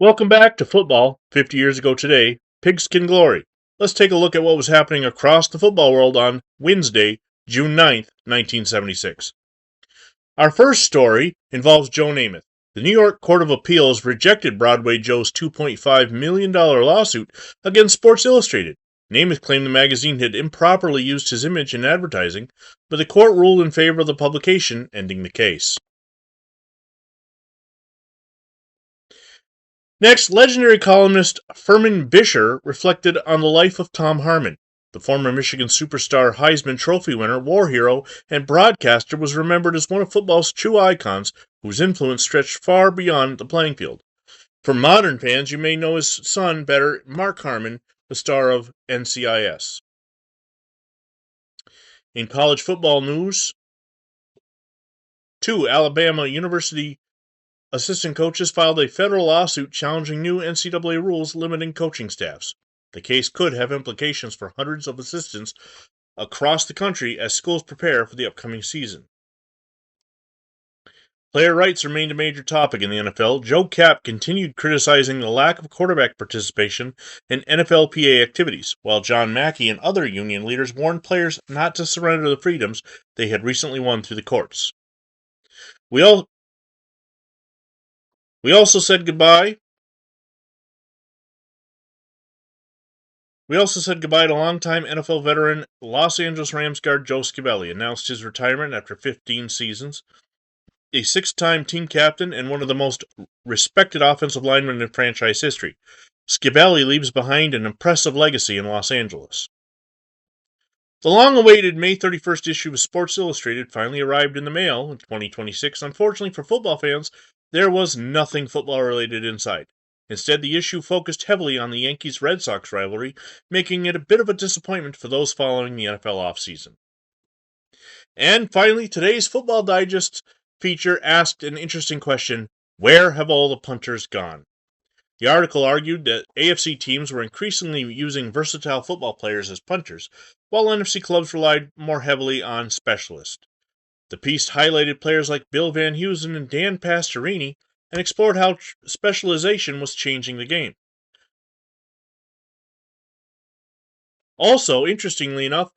Welcome back to football 50 years ago today, Pigskin Glory. Let's take a look at what was happening across the football world on Wednesday, June 9th, 1976. Our first story involves Joe Namath. The New York Court of Appeals rejected Broadway Joe's $2.5 million lawsuit against Sports Illustrated. Namath claimed the magazine had improperly used his image in advertising, but the court ruled in favor of the publication, ending the case. Next, legendary columnist Furman Bisher reflected on the life of Tom Harmon. The former Michigan superstar, Heisman Trophy winner, war hero, and broadcaster was remembered as one of football's true icons whose influence stretched far beyond the playing field. For modern fans, you may know his son better, Mark Harmon, the star of NCIS. In college football news, two Alabama University assistant coaches filed a federal lawsuit challenging new NCAA rules limiting coaching staffs. The case could have implications for hundreds of assistants across the country as schools prepare for the upcoming season. Player rights remained a major topic in the NFL. Joe Kapp continued criticizing the lack of quarterback participation in NFLPA activities, while John Mackey and other union leaders warned players not to surrender the freedoms they had recently won through the courts. We also said goodbye to longtime NFL veteran Los Angeles Rams guard Joe Scibelli, announced his retirement after 15 seasons. A six-time team captain and one of the most respected offensive linemen in franchise history, Scibelli leaves behind an impressive legacy in Los Angeles. The long-awaited May 31st issue of Sports Illustrated finally arrived in the mail in 2026. Unfortunately for football fans, there was nothing football-related inside. Instead, the issue focused heavily on the Yankees-Red Sox rivalry, making it a bit of a disappointment for those following the NFL offseason. And finally, today's Football Digest feature asked an interesting question: where have all the punters gone? The article argued that AFC teams were increasingly using versatile football players as punters, while NFC clubs relied more heavily on specialists. The piece highlighted players like Bill Van Heusen and Dan Pastorini and explored how specialization was changing the game. Also, interestingly enough,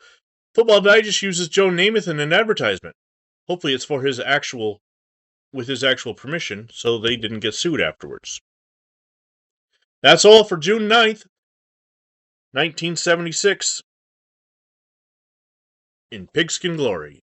Football Digest uses Joe Namath in an advertisement. Hopefully it's with his actual permission, so they didn't get sued afterwards. That's all for June 9th, 1976, in Pigskin Glory.